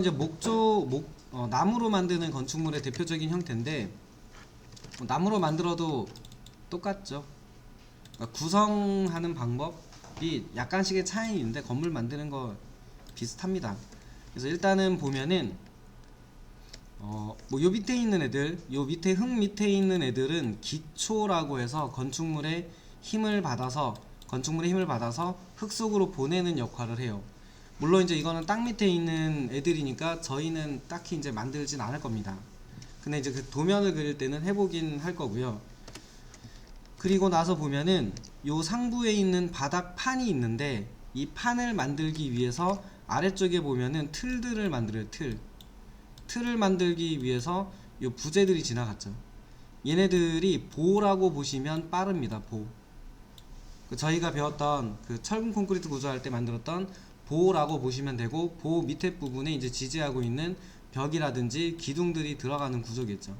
이제 나무로 만드는 건축물의 대표적인 형태인데 나무로 만들어도 똑같죠. 그러니까 구성하는 방법이 약간씩의 차이인데 건물 만드는 거 비슷합니다. 그래서 일단은 보면은 요 밑에 있는 애들, 요 밑에 흙 밑에 있는 애들은 기초라고 해서 건축물의 힘을 받아서 흙 속으로 보내는 역할을 해요. 물론 이제 이거는 땅 밑에 있는 애들이니까 저희는 딱히 이제 만들진 않을 겁니다. 근데 이제 그 도면을 그릴 때는 해보긴 할 거고요. 그리고 나서 보면은 요 상부에 있는 바닥판이 있는데 이 판을 만들기 위해서 아래쪽에 보면은 틀들을 만들어요. 틀을 만들기 위해서 요 부재들이 지나갔죠. 얘네들이 보라고 보시면 빠릅니다. 보. 저희가 배웠던 그 철근 콘크리트 구조할 때 만들었던 보라고 보시면 되고, 보 밑에 부분에 이제 지지하고 있는 벽이라든지 기둥들이 들어가는 구조겠죠.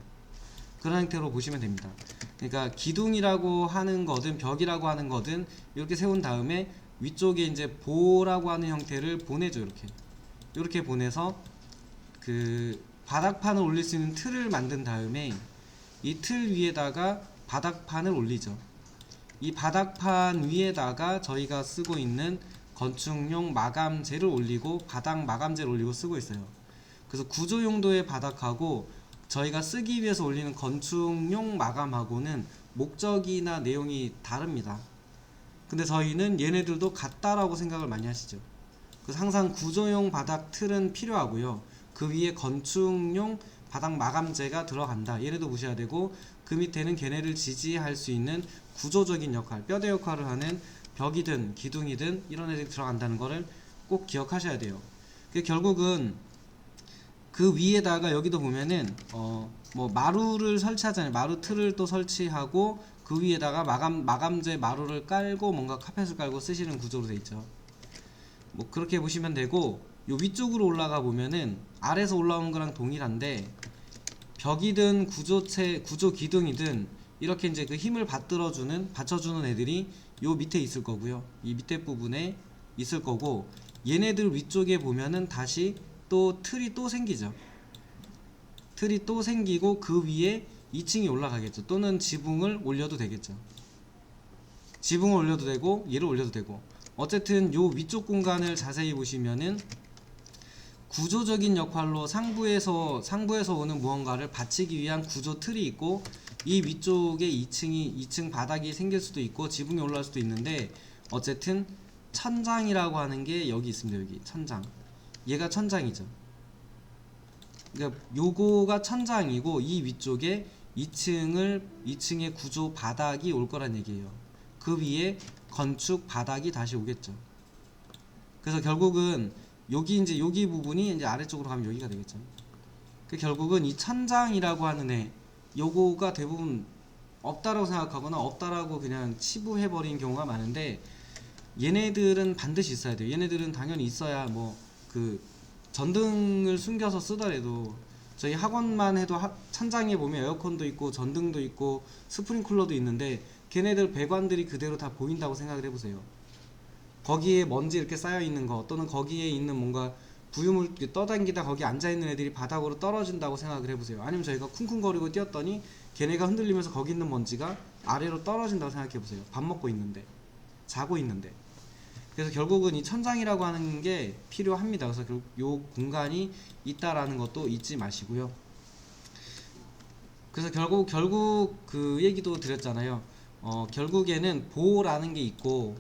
그런 형태로 보시면 됩니다. 그러니까 기둥이라고 하는 거든 벽이라고 하는 거든 이렇게 세운 다음에 위쪽에 이제 보라고 하는 형태를 보내죠. 이렇게 보내서 그 바닥판을 올릴 수 있는 틀을 만든 다음에 이 틀 위에다가 바닥판을 올리죠. 이 바닥판 위에다가 저희가 쓰고 있는 건축용 마감재를 올리고 바닥 마감재를 올리고 쓰고 있어요. 그래서 구조 용도의 바닥하고 저희가 쓰기 위해서 올리는 건축용 마감하고는 목적이나 내용이 다릅니다. 근데 저희는 얘네들도 같다라고 생각을 많이 하시죠. 그래서 항상 구조용 바닥 틀은 필요하고요. 그 위에 건축용 바닥 마감재가 들어간다. 얘네도 보셔야 되고, 그 밑에는 걔네를 지지할 수 있는 구조적인 역할, 뼈대 역할을 하는 벽이든 기둥이든 이런 애들이 들어간다는 거를 꼭 기억하셔야 돼요. 결국은 그 위에다가 여기도 보면은 뭐 마루를 설치하잖아요. 마루 틀을 또 설치하고 그 위에다가 마감재 마루를 깔고 뭔가 카펫을 깔고 쓰시는 구조로 돼 있죠. 뭐 그렇게 보시면 되고, 요 위쪽으로 올라가 보면은 아래에서 올라온 거랑 동일한데 벽이든 구조 기둥이든 이렇게 이제 그 힘을 받쳐주는 애들이 요 밑에 있을 거고요. 이 밑에 부분에 있을 거고, 얘네들 위쪽에 보면은 다시 또 틀이 또 생기죠. 틀이 또 생기고 그 위에 2층이 올라가겠죠. 또는 지붕을 올려도 되겠죠. 지붕을 올려도 되고 얘를 올려도 되고, 어쨌든 요 위쪽 공간을 자세히 보시면은 구조적인 역할로 상부에서 오는 무언가를 받치기 위한 구조 틀이 있고, 이 위쪽에 2층 바닥이 생길 수도 있고 지붕이 올라올 수도 있는데, 어쨌든 천장이라고 하는 게 여기 있습니다. 여기 천장. 얘가 천장이죠. 그러니까 요거가 천장이고 이 위쪽에 2층의 구조 바닥이 올 거란 얘기예요. 그 위에 건축 바닥이 다시 오겠죠. 그래서 결국은 여기 부분이 이제 아래쪽으로 가면 여기가 되겠죠. 결국은 이 천장이라고 하는 애, 요거가 대부분 없다라고 생각하거나 없다라고 그냥 치부해버린 경우가 많은데, 얘네들은 반드시 있어야 돼요. 얘네들은 당연히 있어야 뭐 그 전등을 숨겨서 쓰더라도, 저희 학원만 해도 천장에 보면 에어컨도 있고 전등도 있고 스프링클러도 있는데 걔네들 배관들이 그대로 다 보인다고 생각을 해보세요. 거기에 먼지 이렇게 쌓여 있는 거, 또는 거기에 있는 뭔가 부유물 떠당기다 거기 앉아있는 애들이 바닥으로 떨어진다고 생각을 해보세요. 아니면 저희가 쿵쿵거리고 뛰었더니 걔네가 흔들리면서 거기 있는 먼지가 아래로 떨어진다고 생각해보세요. 밥 먹고 있는데, 자고 있는데. 그래서 결국은 이 천장이라고 하는 게 필요합니다. 그래서 결국 요 공간이 있다라는 것도 잊지 마시고요. 그래서 결국 그 얘기도 드렸잖아요. 결국에는 보라는 게 있고,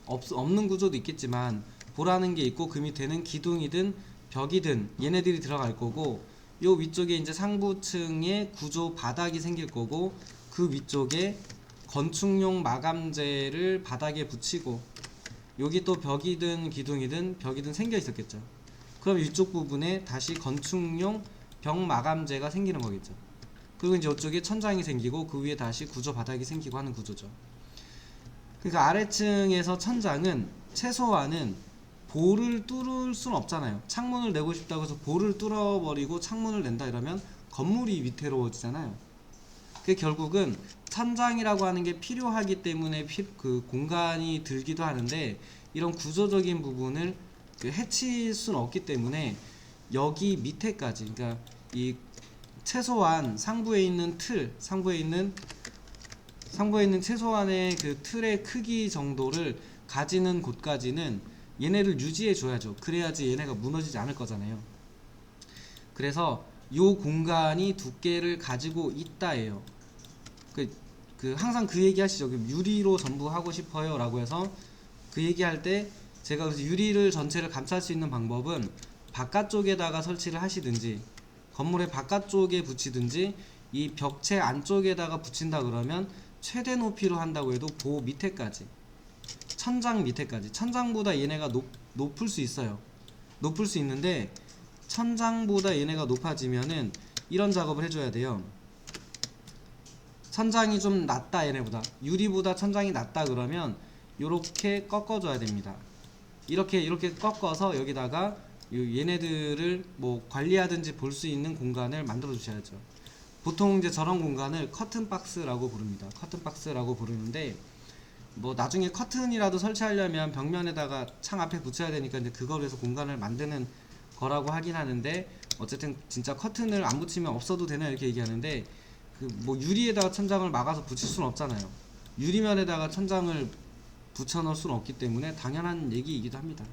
없는 구조도 있겠지만 보라는 게 있고, 그 밑에는 기둥이든 벽이든 얘네들이 들어갈 거고, 요 위쪽에 이제 상부층에 구조 바닥이 생길 거고, 그 위쪽에 건축용 마감재를 바닥에 붙이고, 여기 또 벽이든 벽이든 생겨 있었겠죠. 그럼 이쪽 부분에 다시 건축용 벽 마감재가 생기는 거겠죠. 그리고 이제 이쪽에 천장이 생기고 그 위에 다시 구조 바닥이 생기고 하는 구조죠. 그러니까 아래층에서 천장은 최소한은 볼을 뚫을 수는 없잖아요. 창문을 내고 싶다고 해서 볼을 뚫어버리고 창문을 낸다 이러면 건물이 위태로워지잖아요. 그 결국은 천장이라고 하는 게 필요하기 때문에 그 공간이 들기도 하는데, 이런 구조적인 부분을 해칠 수는 없기 때문에 여기 밑에까지, 그러니까 이 최소한 상부에 있는 최소한의 그 틀의 크기 정도를 가지는 곳까지는 얘네를 유지해 줘야죠. 그래야지 얘네가 무너지지 않을 거잖아요. 그래서 요 공간이 두께를 가지고 있다예요. 항상 그 얘기 하시죠. 유리로 전부 하고 싶어요 라고 해서 그 얘기 할 때 제가 그래서 유리를 전체를 감쌀 수 있는 방법은 바깥쪽에다가 설치를 하시든지 건물의 바깥쪽에 붙이든지 이 벽체 안쪽에다가 붙인다 그러면 최대 높이로 한다고 해도 그 밑에까지, 천장 밑에까지, 천장보다 얘네가 높을 수 있어요. 높을 수 있는데 천장보다 얘네가 높아지면은 이런 작업을 해줘야 돼요. 천장이 좀 낮다, 얘네보다 유리보다 천장이 낮다 그러면 요렇게 꺾어줘야 됩니다. 이렇게 꺾어서 여기다가 얘네들을 뭐 관리하든지 볼 수 있는 공간을 만들어 주셔야죠. 보통 이제 저런 공간을 커튼 박스라고 부릅니다. 커튼 박스라고 부르는데 뭐 나중에 커튼이라도 설치하려면 벽면에다가 창 앞에 붙여야 되니까 이제 그걸 위해서 공간을 만드는 거라고 하긴 하는데, 어쨌든 진짜 커튼을 안 붙이면 없어도 되나 이렇게 얘기하는데, 그 뭐 유리에다가 천장을 막아서 붙일 수는 없잖아요. 유리면에다가 천장을 붙여 넣을 수는 없기 때문에 당연한 얘기이기도 합니다.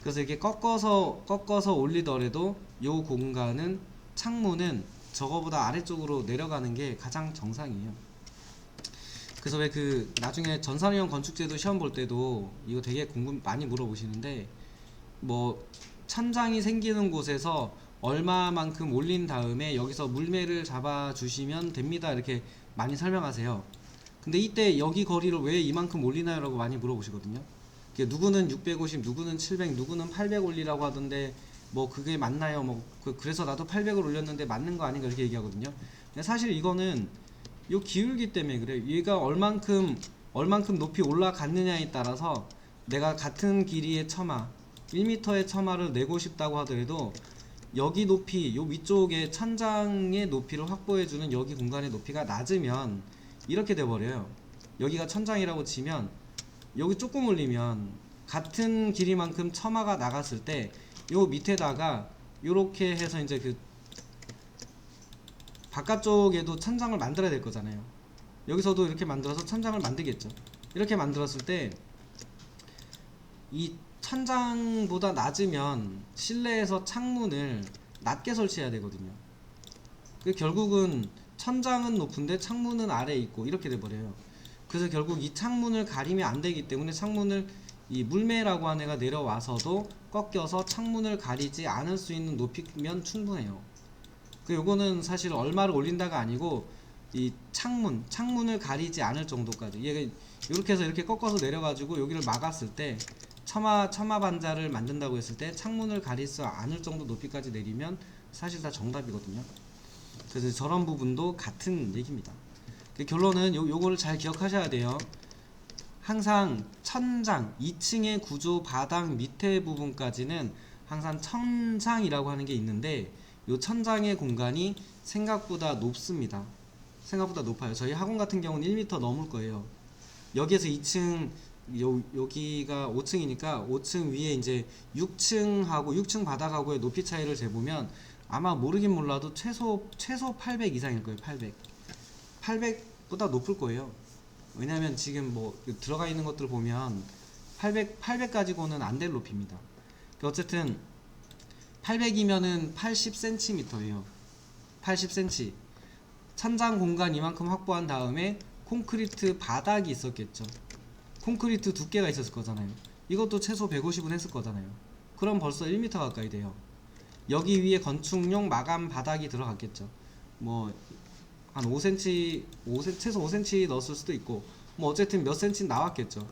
그래서 이렇게 꺾어서 올리더라도 요 공간은, 창문은 저거보다 아래쪽으로 내려가는 게 가장 정상이에요. 그래서 왜 그 나중에 전산형 건축제도 시험 볼 때도 이거 되게 많이 물어보시는데, 뭐 천장이 생기는 곳에서 얼마만큼 올린 다음에 여기서 물매를 잡아 주시면 됩니다 이렇게 많이 설명하세요. 근데 이때 여기 거리를 왜 이만큼 올리나요 라고 많이 물어보시거든요. 누구는 650, 누구는 700, 누구는 800 올리라고 하던데 뭐 그게 맞나요? 뭐 그래서 나도 800을 올렸는데 맞는 거 아닌가 이렇게 얘기하거든요. 근데 사실 이거는 요 기울기 때문에 그래. 얘가 얼만큼 높이 올라갔느냐에 따라서 내가 같은 길이의 처마 1m의 처마를 내고 싶다고 하더라도 여기 높이, 요 위쪽에 천장의 높이를 확보해주는 여기 공간의 높이가 낮으면 이렇게 돼버려요. 여기가 천장이라고 치면 여기 조금 올리면 같은 길이만큼 처마가 나갔을 때 요 밑에다가 요렇게 해서 이제 그 바깥쪽에도 천장을 만들어야 될 거잖아요. 여기서도 이렇게 만들어서 천장을 만들겠죠. 이렇게 만들었을 때 이 천장보다 낮으면 실내에서 창문을 낮게 설치해야 되거든요. 결국은 천장은 높은데 창문은 아래에 있고 이렇게 돼버려요. 그래서 결국 이 창문을 가리면 안 되기 때문에 창문을 이 물매라고 하는 애가 내려와서도 꺾여서 창문을 가리지 않을 수 있는 높이면 충분해요. 요거는 사실 얼마를 올린다가 아니고 이 창문을 가리지 않을 정도까지, 얘가 이렇게 해서 이렇게 꺾어서 내려가지고 여기를 막았을 때 처마 반자를 만든다고 했을 때 창문을 가릴 수 않을 정도 높이까지 내리면 사실 다 정답이거든요. 그래서 저런 부분도 같은 얘기입니다. 결론은 요거를 잘 기억하셔야 돼요. 항상 천장 2층의 구조 바닥 밑에 부분까지는 항상 천장이라고 하는 게 있는데, 요 천장의 공간이 생각보다 높습니다. 생각보다 높아요. 저희 학원 같은 경우는 1m 넘을 거예요. 여기에서 2층, 여기가 5층이니까 5층 위에 이제 6층 바닥하고의 높이 차이를 재보면 아마 모르긴 몰라도 최소 800 이상일 거예요. 800보다 높을 거예요. 왜냐면 지금 뭐 들어가 있는 것들 보면 800 가지고는 안 될 높이입니다. 어쨌든 800이면은 80cm예요. 80cm. 천장 공간 이만큼 확보한 다음에 콘크리트 바닥이 있었겠죠. 콘크리트 두께가 있었을 거잖아요. 이것도 최소 150은 했을 거잖아요. 그럼 벌써 1m 가까이 돼요. 여기 위에 건축용 마감 바닥이 들어갔겠죠. 뭐 한 5cm, 최소 5cm 넣었을 수도 있고, 뭐 어쨌든 몇 cm 나왔겠죠.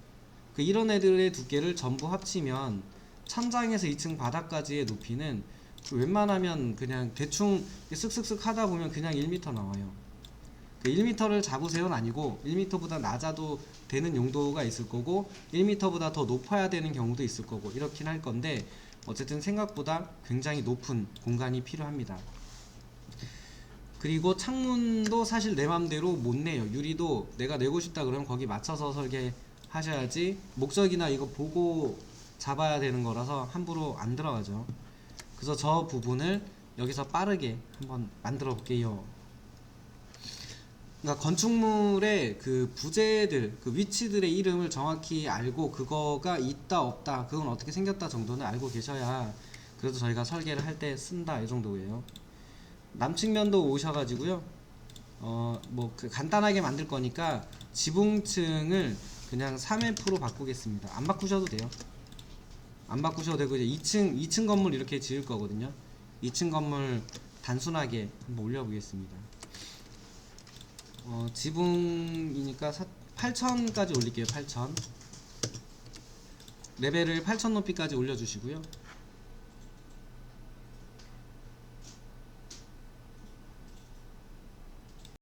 이런 애들의 두께를 전부 합치면 천장에서 2층 바닥까지의 높이는 웬만하면 그냥 대충 쓱쓱쓱 하다 보면 그냥 1m 나와요. 1m를 잡으세요는 아니고 1m보다 낮아도 되는 용도가 있을 거고 1m보다 더 높아야 되는 경우도 있을 거고 이렇긴 할 건데, 어쨌든 생각보다 굉장히 높은 공간이 필요합니다. 그리고 창문도 사실 내 맘대로 못 내요. 유리도 내가 내고 싶다 그러면 거기 맞춰서 설계하셔야지, 목적이나 이거 보고 잡아야 되는 거라서 함부로 안 들어가죠. 그래서 저 부분을 여기서 빠르게 한번 만들어 볼게요. 그러니까 건축물의 그 부재들, 그 위치들의 이름을 정확히 알고 그거가 있다 없다, 그건 어떻게 생겼다 정도는 알고 계셔야 그래도 저희가 설계를 할 때 쓴다 이 정도예요. 남측면도 오셔가지고요. 뭐 그 간단하게 만들 거니까 지붕층을 그냥 3F로 바꾸겠습니다. 안 바꾸셔도 돼요. 안 바꾸셔도 되고 이제 2층 건물 이렇게 지을 거거든요. 2층 건물 단순하게 한번 올려보겠습니다. 지붕이니까 8000까지 올릴게요. 8000 레벨을 8000 높이까지 올려주시고요.